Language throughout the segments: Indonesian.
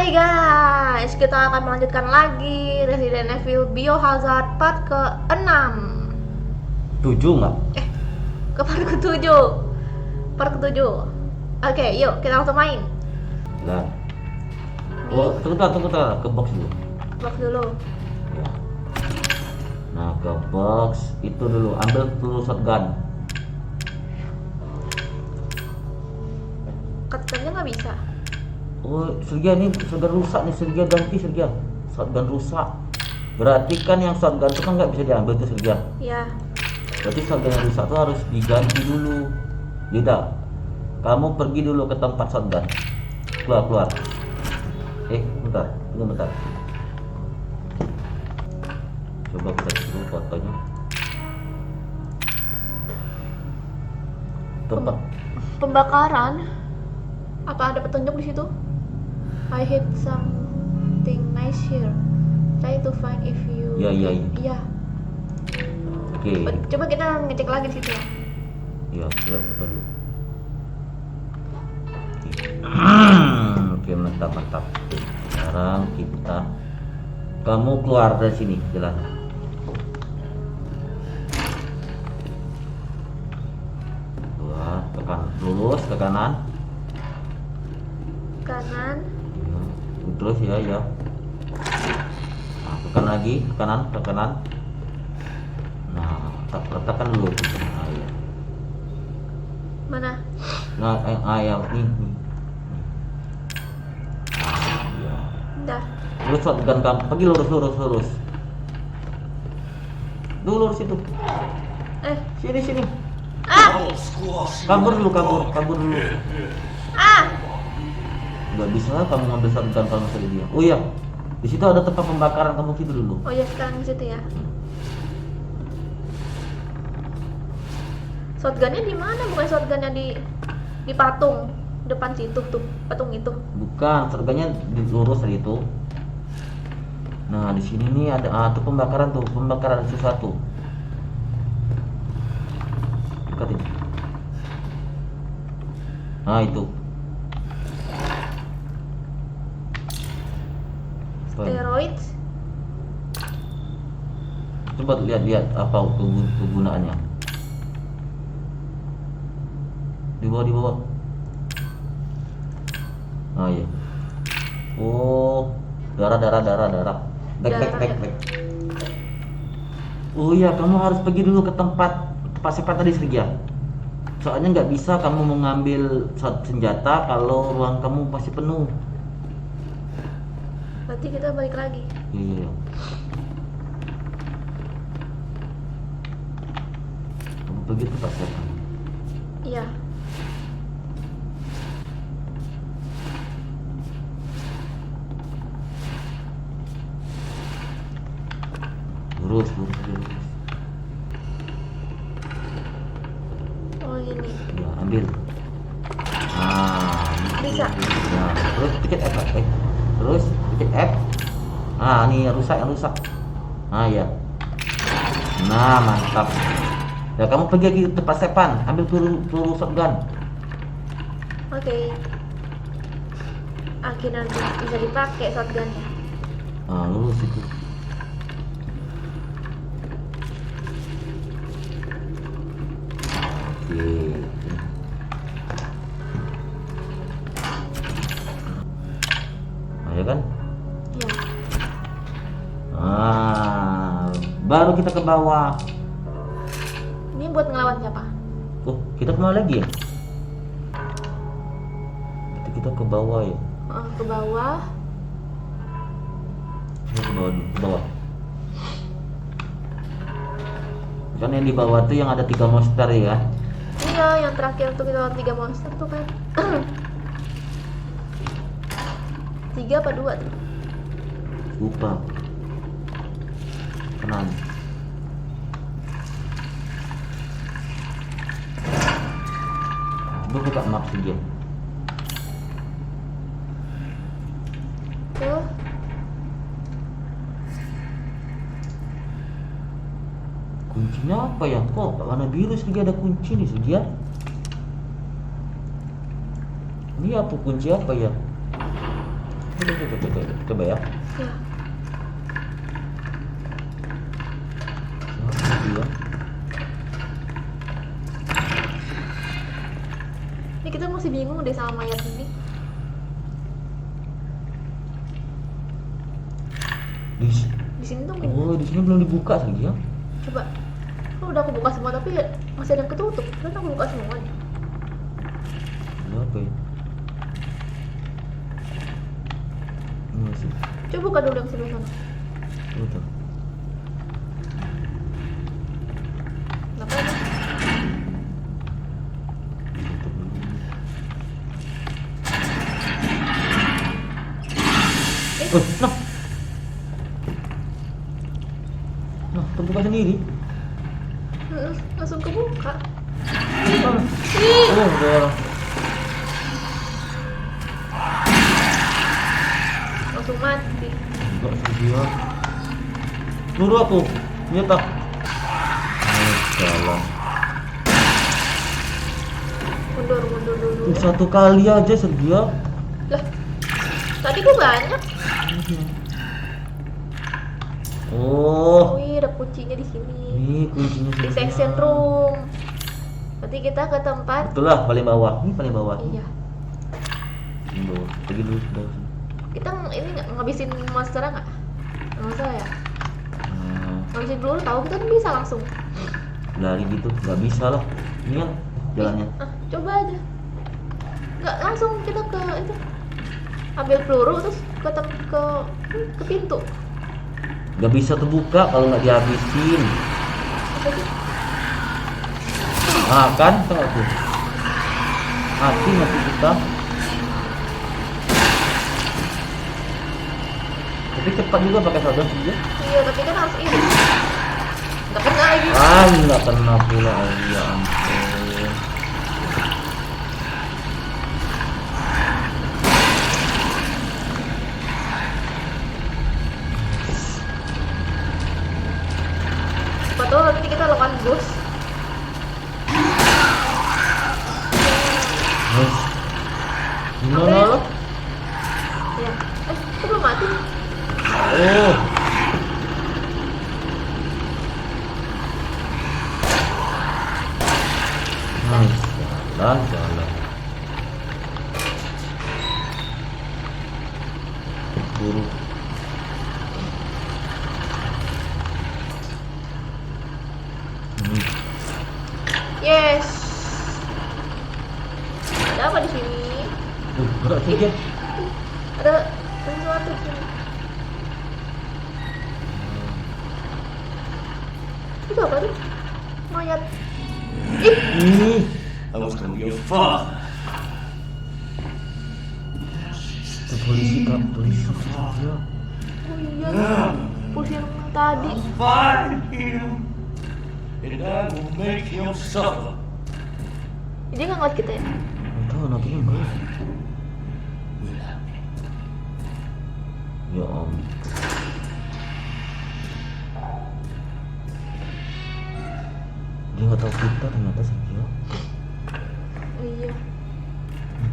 Hai guys, kita akan melanjutkan lagi Resident Evil Biohazard part ke-6. 7 nggak? Ke part ke-7. Part ke-7. Oke, yuk kita langsung main. Lah. Oh, tunggu, ke box dulu. Box dulu. Ya. Nah, ke box itu dulu, ambil peluru shotgun. Katanya nggak bisa. Oh, Sergia ini shotgun rusak nih, Sergia ganti Sergia. Shotgun rusak. Berarti kan yang shotgun itu kan nggak bisa diambil tuh Sergia. Ya. Berarti shotgun yang rusak tuh harus diganti dulu. Tidak. Kamu pergi dulu ke tempat shotgun. Keluar. Bentar, tunggu bentar. Coba kita dulu fotonya. Tempat Pembakaran. Apa ada petunjuk di situ? I hit something nice here. Try to find if you. Iya. Iya. Oke. Coba kita ngecek lagi di situ. Iya, kita foto dulu. Oke, mantap. Sekarang kamu keluar dari sini, jalan. Keluar, lurus ke kanan. Kanan. Ya, terus ya. Nah, ke kanan lagi, ke kanan. Nah, letakkan dulu. Nah, ya. Mana? Nah, ya, nih. Ya. Dah. Terus shotgun kamu, pergi lurus. Lurus itu. Sini. Kabur dulu. Nggak bisa kamu ngambil shotgun kamu sendiri dia. Oh iya, di situ ada tempat pembakaran, kamu tidur dulu. Oh ya, sekarang di situ ya. Shotgunnya di mana? Bukan shotgunnya di patung depan situ tuh, patung itu. Bukan, shotgunnya di lurus tadi itu. Nah, di sini nih ada tuh pembakaran sesuatu. Dekatin. Nah, itu. Steroids. Coba lihat apa kegunaannya. Di bawah. Ah iya. Oh, darah. Back. Oh iya, kamu harus pergi dulu ke tempat sepat tadi Sergia. Soalnya nggak bisa kamu mengambil senjata kalau ruang kamu masih penuh. Berarti kita balik lagi. Iya. Kamu pergi ke tempat sepat. Iya. Lurus. Oh ini. Ya, ambil. Nah, Bisa. ya, terus tiket F. Terus tiket F. Nah, ini yang rusak. Nah, ya. Nah, mantap. Ya, kamu pergi lagi ke tempat sepan, ambil peluru shotgun. Oke. Akhirnya bisa dipakai shotgunnya. Nah, lurus itu. Oke. Nah, ya kan? Iya. Nah, baru kita ke bawah. Ini buat ngelawan siapa? Oh, kita kemana lagi ya? Kita ke bawah ya. Ke bawah. Ke bawah. Kan yang di bawah tuh yang ada 3 monster ya. Iya, yang terakhir tuh kita lawan 3 monster tuh kan. 3 apa 2 tuh? Lupa. Kanan. Coba buka map saja. Tuh. Kuncinya apa ya? Kok warna biru sedikit ada kunci nih Sedia? Ini apa kunci apa ya? Coba. Coba ya. Ya. Siapa dia? Ini kita masih bingung deh sama mayat ini. Di sini tuh Oh, di sini belum dibuka lagi ya? coba. Oh, udah aku buka semua tapi masih ada yang ketutup. Kan aku buka semuanya. Ini apa ya? Ini masih. Coba buka dulu yang sebelah sana. Betul. Kenapa ada? Tutup dulu. Nah. Nah, terbuka sendiri. Langsung kebuka. Oh, Ih, ada orang. langsung mati. Enggak sih dia. Suruh aku. Nyata. Jalan. Mundur dulu. Satu kali aja sedia. Lah, tadi kok banyak? Oh, Wih, ada kuncinya di sini. ini kuncinya Di sedia. section room. Berarti kita ke tempat. Betul lah, paling bawah. Ini paling bawah. Iya. Paling bawah. Pergi dulu sebelah sini. Kita ini ngabisin monster nggak? Nggak usah ya. Nah, Ngabisin dulu tahu kita kan bisa langsung. lari gitu nggak bisa lah. Ini kan jalannya. Coba aja. Nggak langsung kita ke itu. Ambil peluru terus ke pintu. Nggak bisa terbuka kalau nggak dihabisin. Apa sih? Nah kan, tengok tuh. Mati kita. Tapi cepat juga pakai shotgun sih ya. Iya, tapi kan harus ini. Nggak kena lagi. Ah, nggak kena pula. Oh, ya ampun. Siapa tahu nanti kita lakukan ghost. Yes. Gimana lo? Ya. Itu belum mati. Oh. Nice. Jalan. Buru. Yes. Ada apa di sini? Gerak sedikit. Ada sesuatu di sini. Itu apa tuh? Mayat. Ih, Ini. I was gonna be your father. Itu polisi kak, polisi. Ya. oh iya. Polisi yang tadi. Find him, and I will make him suffer. Dia nggak ngeliat kita ya? Nggak tahu nampaknya enggak. Ya om. Dia nggak tahu kita ternyata sih dia. Iya.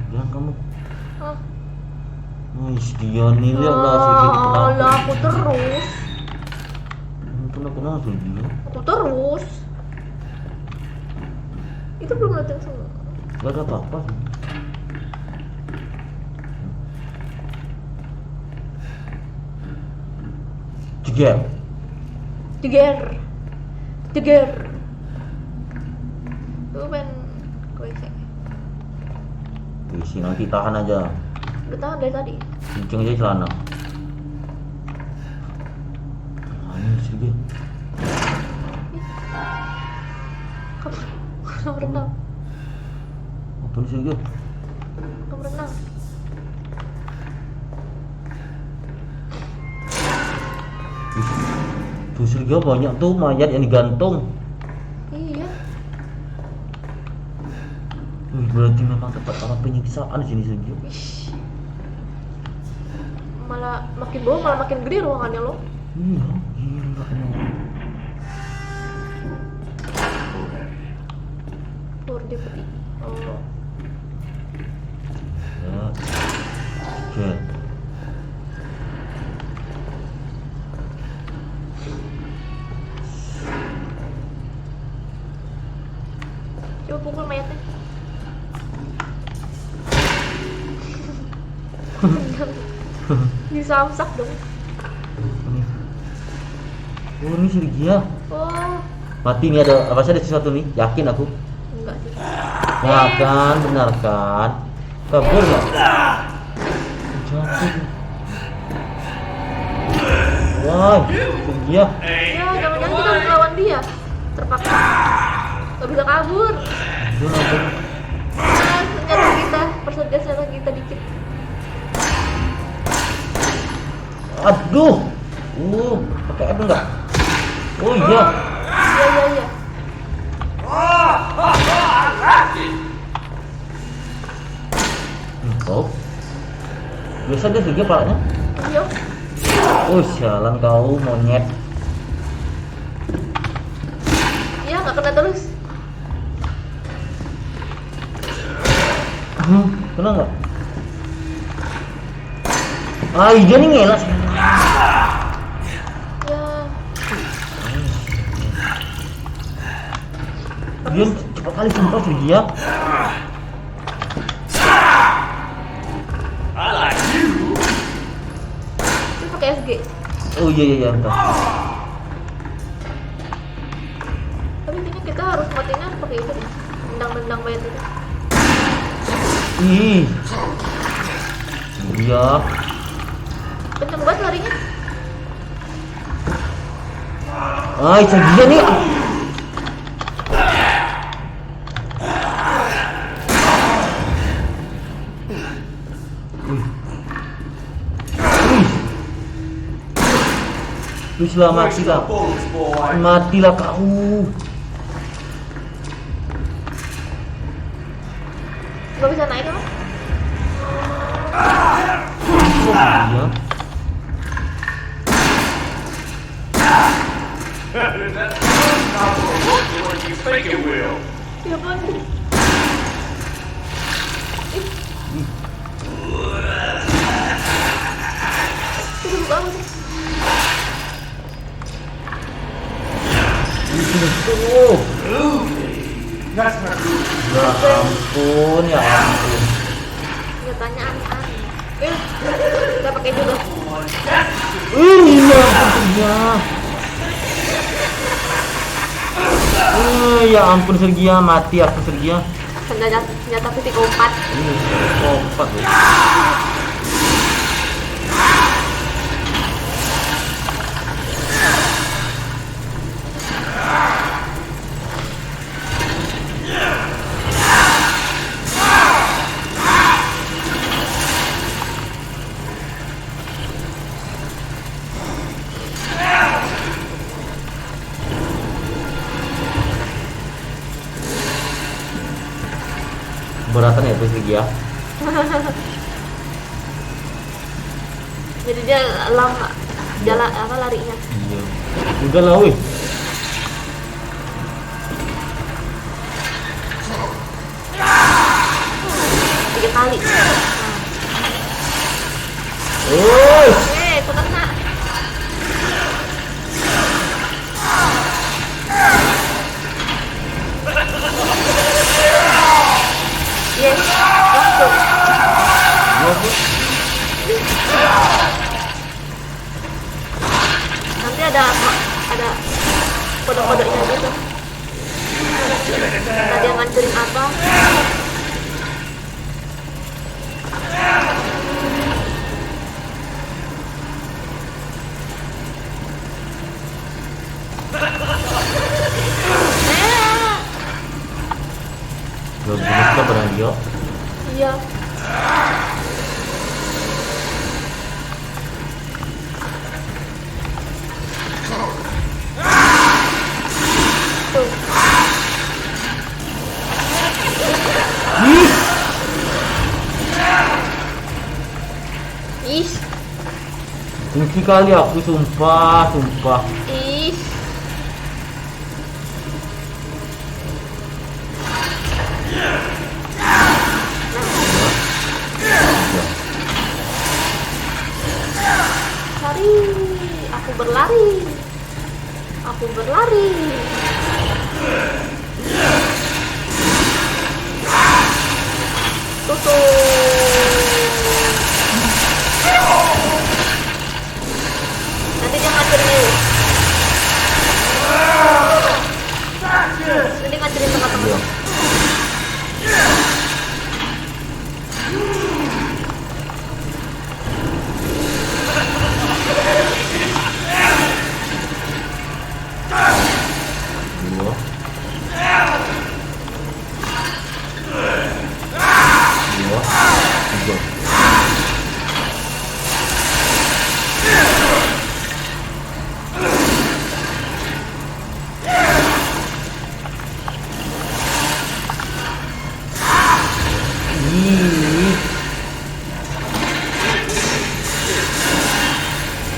Bilang kamu. Hah? Wih, dia nih lihatlah sedikit Alah, kenapa. aku terus. Kenapa sih dia? Aku terus. Itu belum datang semua. Gak ada apa-apa sih. Jeger. Jeger. Lu main WC. Wih, nanti tahan aja. Udah tahan dari tadi. Kenceng aja celana. Ini sedikit. Kamu renang. Apa nih sedikit? Kamu renang. Tuh Sergio banyak tuh mayat yang digantung. Iya. Wih, berarti memang tempat para penyiksaan di sini Sergio. Ih. Malah makin bawah malah makin gede ruangannya lo. Iya, gila emang. Horde putih. Oh. Ya. Oke. pukul mayatnya. Disamsak dong. Oh ini si Gia. Oh, Mati nih, ada apa sih, ada sesuatu nih, yakin aku. enggak sih. Ya kan, benar kan. Kabur nggak? Jatuh. Wah, si Gia. Ya, jangan-jangan kita harus lawan dia. Terpaksa. Gak bisa kabur. Dia ngapain? Nah, senjata kita, persediaan senjata kita dikit. Aduh. Pakai apa enggak? Oh iya. Iya. Oh. Biasa dia juga palanya. Iya. Oh, sialan kau monyet. Iya, nggak kena terus. Kena nggak? Ah, iya nih ngelak. Ya. Dia cepat kali sumpah si Gia. I like you. Terus pakai SG. Oh iya entah. Tapi intinya kita harus matinya pakai itu deh. Nendang mayat itu. Ih. Iya. Kenceng banget larinya. Ah, si Gia nih. Wih, matilah. Bullets, boy. Matilah kau. Gak bisa naik apa? Iya. That's not the way you think it will. Ya ampun. Itu banget. Oh. That's not good. Ya ampun, ya ampun. Nyatanya aneh-aneh. Kita pakai juga. Ya ampun Sergia, mati aku Sergia. Senjata psikopat. Ini kompak ya. Beratan ya itu Sergia. Jadi dia lama jalan apa larinya. Iya. Udah lah wih. Tiga kali. Woi. Aku kena. Yes, langsung. Nanti ada kode-kodenya gitu. Tadi yang ngancurin apa? Belum kita pernah dia. Iya. Tuh. Ih. Benci kali aku sumpah. Ih. Lari, aku berlari. Aku berlari. Nanti dia ngancurin lu. Nanti ngancurin tengah-tengah. Iya. Dua. Dua. Tiga. Ih.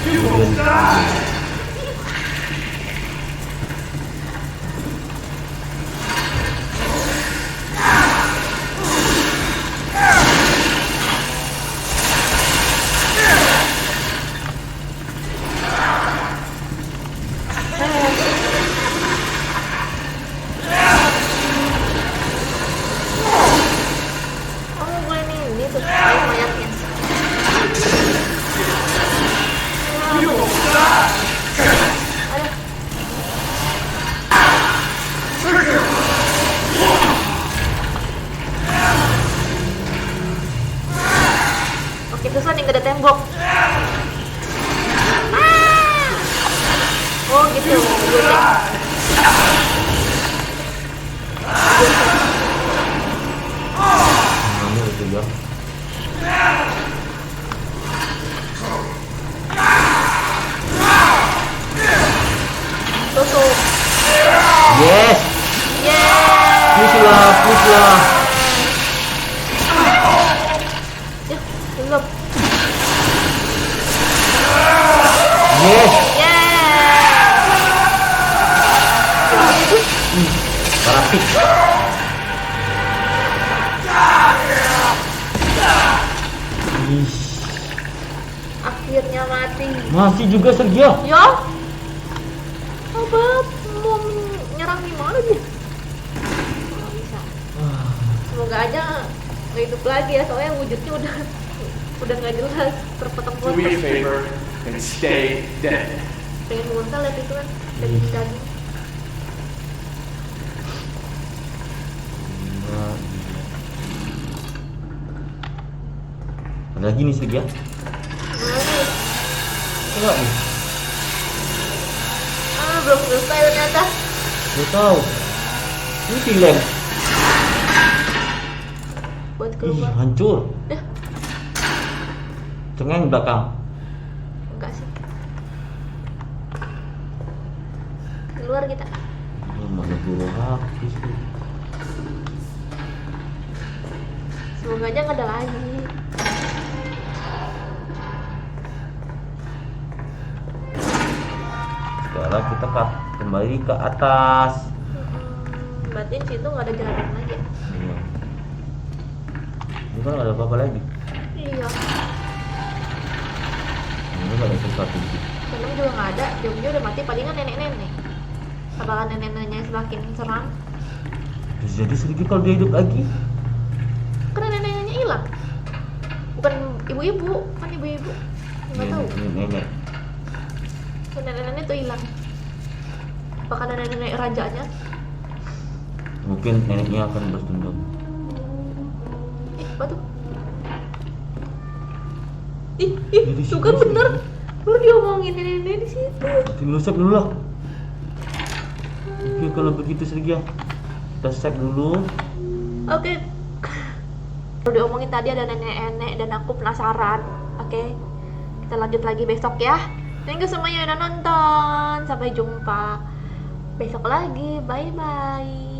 You will die! Oh, gue ini tuh ayo mayatnya. You will die! Aduh. Oke, susah nih, gak ada tembok. Oh gitu. Ini itu ya. Tutup. Yes. Yeay. Push lah, push lah. Ya, belum. Yes. Yeay. Parasik. Ih, Akhirnya mati. masih juga Sergio. Ya. Apa mau nyerang gimana dia? Nggak bisa. Semoga aja nggak hidup lagi ya, soalnya wujudnya udah nggak jelas, Do me a terpotong-potong. favor and stay dead. Pengen muntah lihat itu kan, daging-daging. Ada lagi nih Sergio. Mana nih? Enggak nih. Belum selesai ternyata. Gak tahu. Ini dilem. Buat Ih, keluar. hancur. Dah, Cengeng belakang. enggak sih. Keluar kita. Oh, mana guru habis tuh. Semoga aja nggak ada lagi. Sekarang kita kembali ke atas. Berarti di situ nggak ada jalan lagi. Ya? Iya. Ini kan nggak ada apa-apa lagi. Iya. Ini nggak ada sesuatu gitu. Karena juga nggak ada. Jauh-jauh udah mati. Palingan nenek-nenek. Apakah nenek-neneknya semakin seram? Bisa jadi sedikit kalau dia hidup lagi. Karena nenek-neneknya hilang. Bukan ibu-ibu, kan ibu-ibu. Nggak tahu. Ini nenek. Nenek-nenek tuh hilang. Apakah nenek-nenek rajanya? Mungkin neneknya akan bertunduk. Apa tuh? Ih, Di tuh sini, kan sini. bener. Baru diomongin nenek-nenek di situ. Nanti lu save dulu lah. Oke, kalau begitu Sergio, kita save dulu. Oke. Baru diomongin tadi ada nenek-nenek dan aku penasaran. Oke. Kita lanjut lagi besok ya. Thank you semuanya yang udah nonton. Sampai jumpa besok lagi. Bye bye.